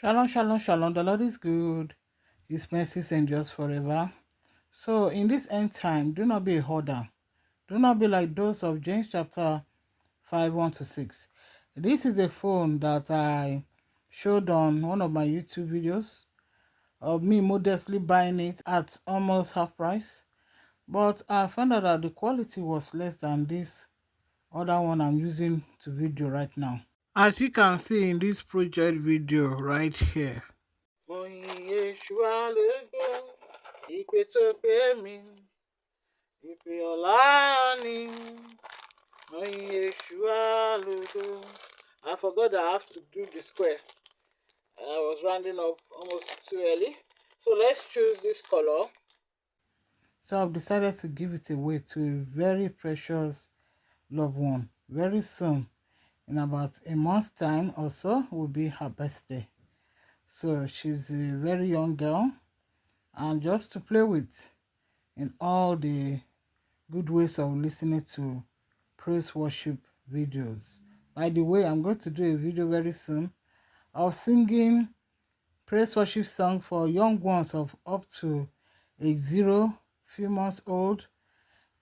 Shalom, shalom, shalom. The Lord is good. His mercies endures forever. So, in this end time, do not be a hoarder. Do not be like those of James chapter 5, 1 to 6. This is a phone that I showed on one of my YouTube videos of me modestly buying it at almost half price. But I found out that the quality was less than this other one I'm using to video right now. As you can see in this project video right here. Mo yin Èṣù àlejò, ìpè tó pè mí, ìpè ọ̀la ni. Mo yin Èṣù àlejò. I forgot that I have to do the square. I was rounding up almost too early. So let's choose this color. So I've decided to give it away to a very precious loved one. Very soon, in about a month's time or so, will be her birthday. So she's a very young girl and just to play with in all the good ways of listening to praise worship videos. By the way, I'm going to do a video very soon of singing praise worship song for young ones of up to age 0, few months old,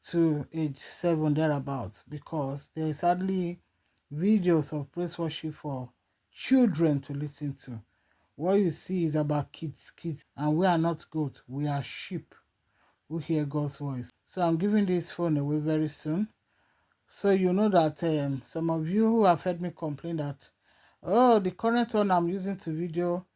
to age 7 thereabouts, because there's hardly videos of praise worship for children to listen to. What you see is about kids, and we are not goat, we are sheep who hear God's voice. So I'm giving this phone away very soon. So you know that some of you who have heard me complain that, oh, the current one I'm using to video,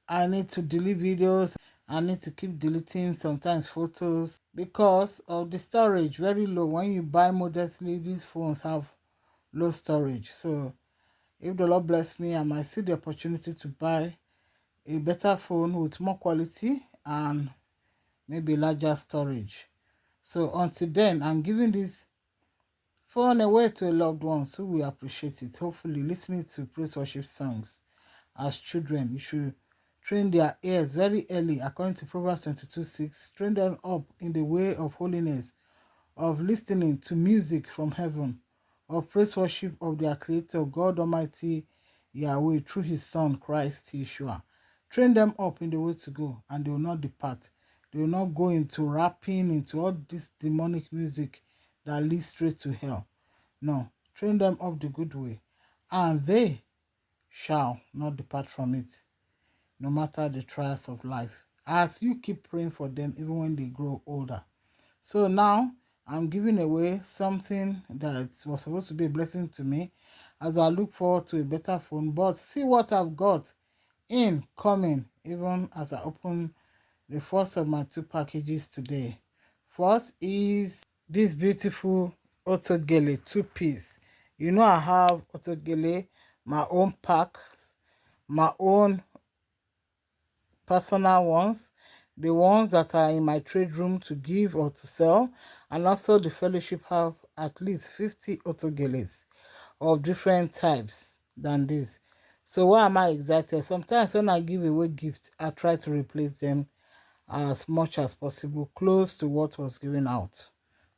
I need to delete videos. I need to keep deleting sometimes photos because of the storage, very low. When you buy modestly, these phones have low storage. So if the Lord bless me, I might see the opportunity to buy a better phone with more quality and maybe larger storage. So until then, I'm giving this phone away to a loved ones who will appreciate it. Hopefully, listening to praise worship songs as children, you should train their ears very early, according to Proverbs 22:6. Train them up in the way of holiness, of listening to music from heaven, of praise worship of their Creator, God Almighty Yahweh, through His Son, Christ Yeshua. Train them up in the way to go, and they will not depart. They will not go into rapping, into all this demonic music that leads straight to hell. No, train them up the good way, and they shall not depart from it, no matter the trials of life, as you keep praying for them even when they grow older. So now I'm giving away something that was supposed to be a blessing to me as I look forward to a better phone. But see what I've got in coming, even as I open the first of my 2 packages today. First is this beautiful Otogele 2-piece. You know I have Otogele, my own packs, my own personal ones, the ones that are in my trade room to give or to sell, and also the fellowship have at least 50 Otogeles of different types than this. So why am I excited? Sometimes when I give away gifts, I try to replace them as much as possible, close to what was given out.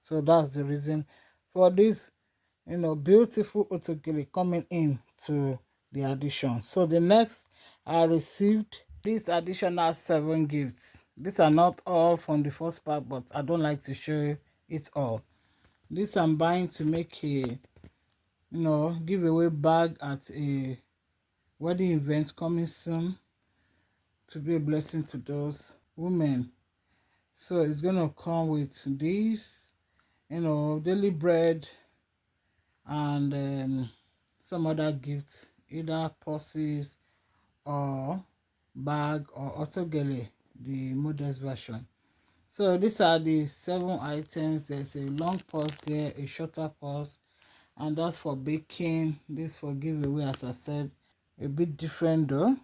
So that's the reason for this, beautiful Otogele coming in to the addition. So the next, I received these additional 7 gifts. These are not all from the first part, but I don't like to show it all. This I'm buying to make a, giveaway bag at a wedding event coming soon, to be a blessing to those women. So it's gonna come with this, daily bread and some other gifts, either purses or bag or Otogele, the modest version. So these are the 7 items. There's a long purse there, a shorter purse, and that's for baking. This for giveaway, as I said, a bit different though,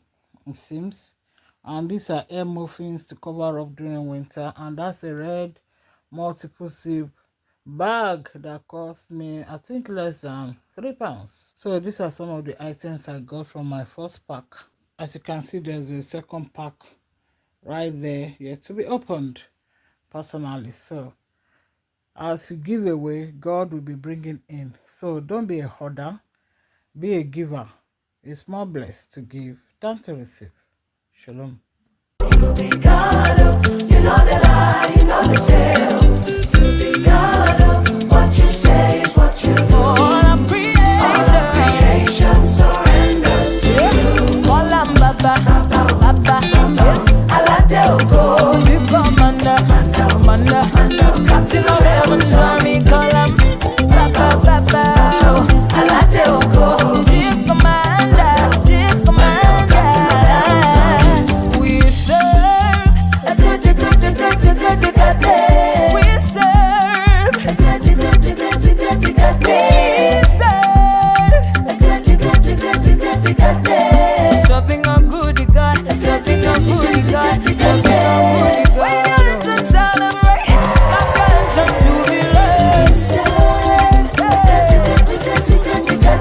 it seems. And these are air muffins to cover up during winter, and that's a red multiple zip bag that cost me, I think, less than £3. So these are some of the items I got from my first pack. As you can see, there's a second pack right there yet to be opened personally. So as you give away, God will be bringing in. So don't be a hoarder, be a giver. It's more blessed to give than to receive. Shalom. You be God, you know the lie, you know the sale. You be God, what you say is what you do. All of creation surrenders to you. All I'm Baba, Baba, Alade Ogo, Chief Commander, Captain of Heaven's Army, call him Baba, Baba, Alade Ogo, Chief Commander, Chief Commander. We serve a good day. We serve a good day. We serve a good day. Serving a good God, serving a good God, serving a good God. When you're to celebrate, not going to be late. We serve a good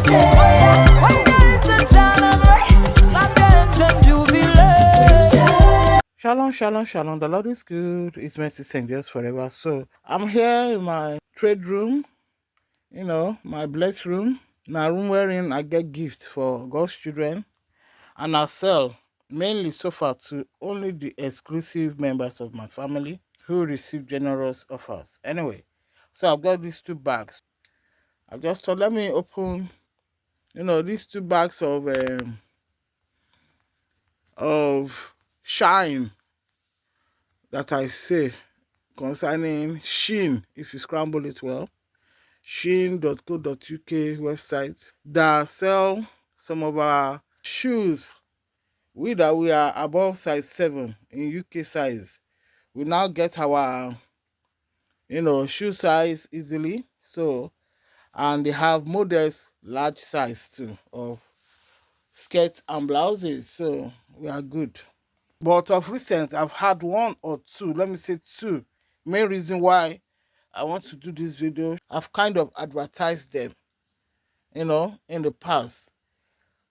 day. When you're to celebrate, not going to be late. Shalom, shalom, shalom. The Lord is good. His mercy endures forever. So I'm here in my trade room, my blessed room. My room wherein I get gifts for God's children. And I sell mainly so far to only the exclusive members of my family who receive generous offers. Anyway, so I've got these 2 bags. I just thought, let me open, these 2 bags of shine that I say concerning Sheen, if you scramble it well, sheen.co.uk website that sell some of our shoes. We are above size 7 in UK size. We now get our shoe size easily. So, and they have models large size too of skirts and blouses. So we are good. But of recent, I've had 1 or 2, let me say 2. Main reason why I want to do this video, I've kind of advertised them, in the past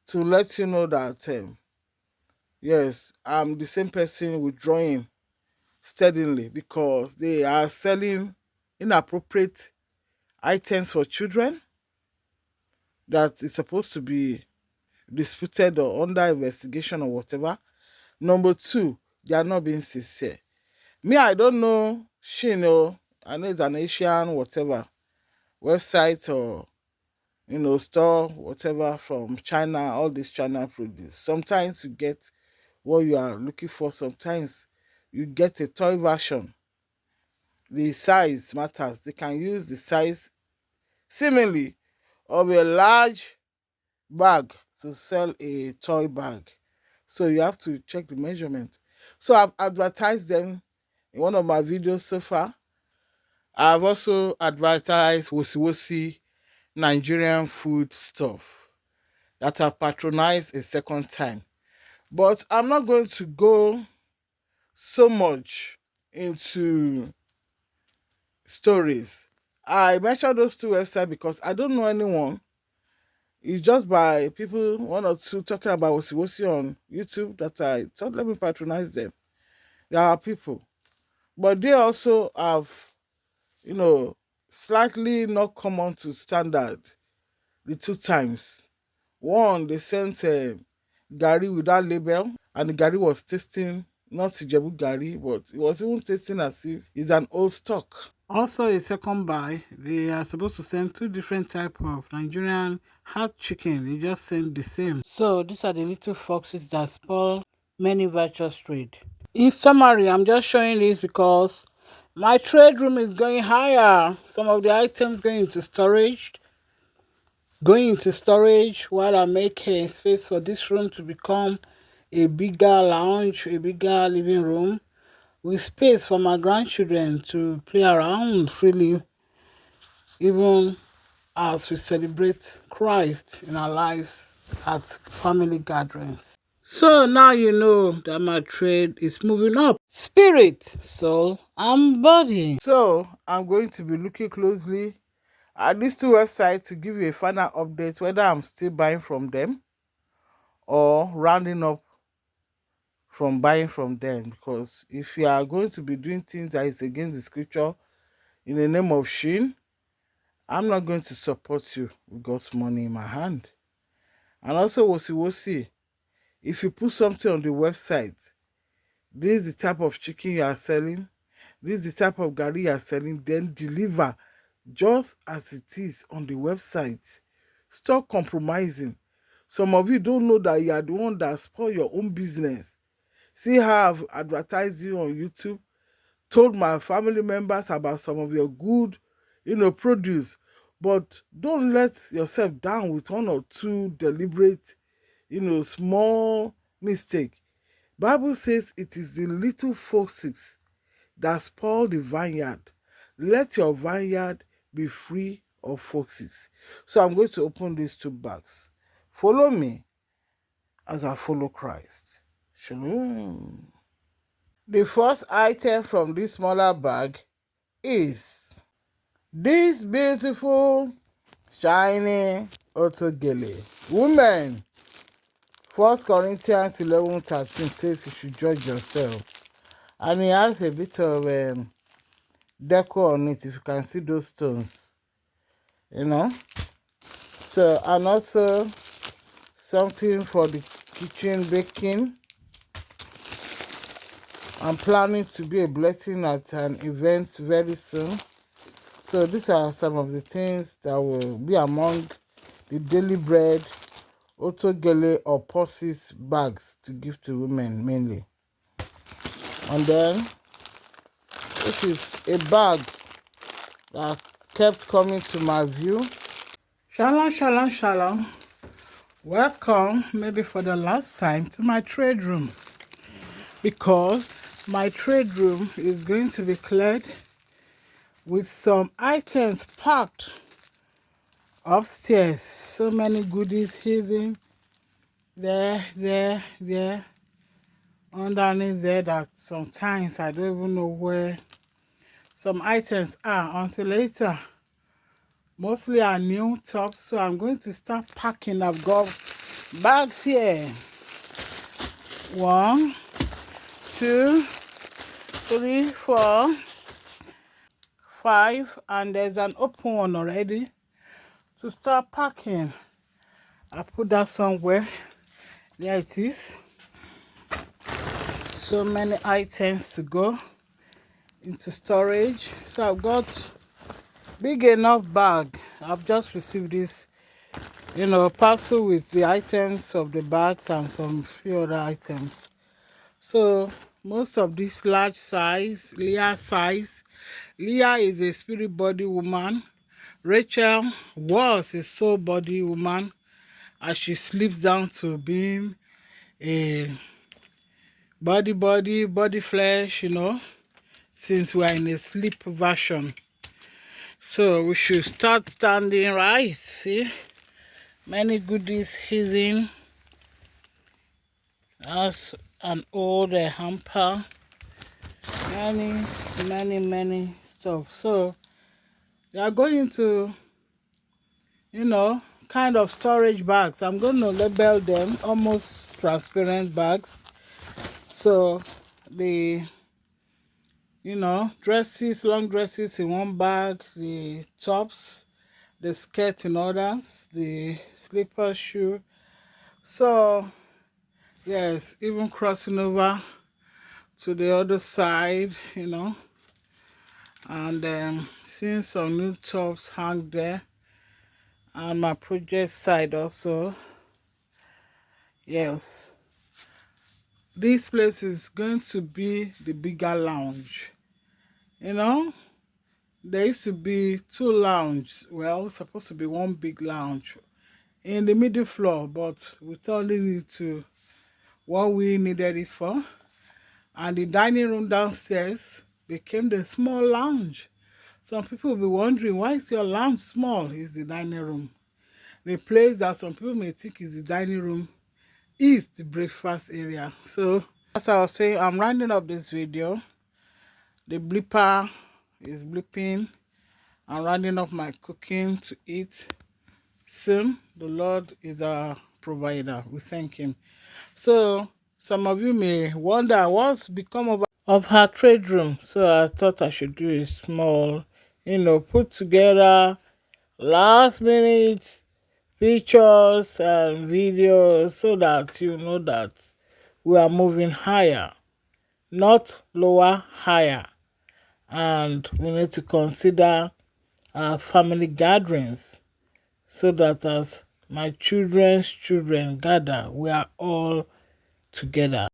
to let you know that, yes, I'm the same person withdrawing steadily because they are selling inappropriate items for children that is supposed to be disputed or under investigation or whatever. Number 2, they are not being sincere. Me, I don't know. I know it's an Asian whatever website or store whatever from China. All this China produce. Sometimes you get what you are looking for. Sometimes you get a toy version. The size matters. They can use the size seemingly of a large bag to sell a toy bag. So you have to check the measurement. So I've advertised them in one of my videos so far. I've also advertised Wosi Nigerian food stuff that I've patronized a second time. But I'm not going to go so much into stories. I mentioned those 2 websites because I don't know anyone. It's just by people, 1 or 2, talking about Wosi on YouTube that I thought, let me patronize them. There are people. But they also have, slightly not come on to standard the 2 times. One, they sent Gary without label, and the Gary was tasting not Ijebu Gary, but it was even tasting as if it's an old stock. Also, a second buy, they are supposed to send 2 different type of Nigerian hot chicken. They just send the same. So these are the little foxes that spoil many virtuous trade. In summary, I'm just showing this because my trade room is going higher. Some of the items going into storage while I make a space for this room to become a bigger lounge, a bigger living room with space for my grandchildren to play around freely, even as we celebrate Christ in our lives at family gatherings. So now you know that my trade is moving up. Spirit, soul, and body. So I'm going to be looking closely at these 2 websites to give you a final update whether I'm still buying from them or rounding up from buying from them. Because if you are going to be doing things that is against the scripture in the name of Shin, I'm not going to support you with God's money in my hand. And also Wosi, If you put something on the website, this is the type of chicken you are selling, this is the type of garri you are selling, then deliver just as it is on the website. Stop compromising. Some of you don't know that you are the one that spoil your own business. See how I've advertised you on YouTube, told my family members about some of your good, produce. But don't let yourself down with one or two deliberate, small mistake. Bible says it is the little foxes that spoil the vineyard. Let your vineyard be free of foxes. So I'm going to open these two bags. Follow me as I follow Christ. Shalom. The first item from this smaller bag is this beautiful, shiny otogele. Women, 1 Corinthians 11:13 says you should judge yourself. And it has a bit of deco on it, if you can see those stones, you know. So, and also something for the kitchen baking. I'm planning to be a blessing at an event very soon. So these are some of the things that will be among the daily bread, otogele or purses bags to give to women mainly. And then this is a bag that kept coming to my view. Shalom, shalom, shalom. Welcome, maybe for the last time, to my trade room, because my trade room is going to be cleared with some items packed upstairs. So many goodies hidden there, underneath there, that sometimes I don't even know where some items are until later. Mostly are new tops, so I'm going to start packing. I've got bags here. 1, 2, 3, 4, 5, and there's an open one already. To start packing, I put that somewhere. There it is. So many items to go into storage. So I've got big enough bag. I've just received this, parcel with the items of the bags and some few other items. So most of this large size, Leah size. Leah is a spirit body woman. Rachel was a soul body woman, as she slips down to being a body flesh, since we are in a sleep version. So we should start standing right. See, many goodies hidden as an old hamper. Many stuff. So they are going to, kind of storage bags. I'm going to label them almost transparent bags. So the dresses, long dresses in one bag, the tops, the skirt in others, the slipper, shoe. So yes, even crossing over to the other side, and then seeing some new tops hang there, and my project side also. Yes, this place is going to be the bigger lounge. There used to be 2 lounges. Well, supposed to be one big lounge in the middle floor, but we turned it into what we needed it for. And the dining room downstairs became the small lounge. Some people will be wondering, why is your lounge small? It's the dining room. The place that some people may think is the dining room is the breakfast area. So as I was saying, I'm rounding up this video. The blipper is blipping. I'm rounding up my cooking to eat soon. The Lord is our provider. We thank him. So some of you may wonder what's become of her trade room. So I thought I should do a small, put together last minute pictures and videos so that you know that we are moving higher, not lower, higher. And we need to consider our family gatherings so that as my children's children gather, we are all together.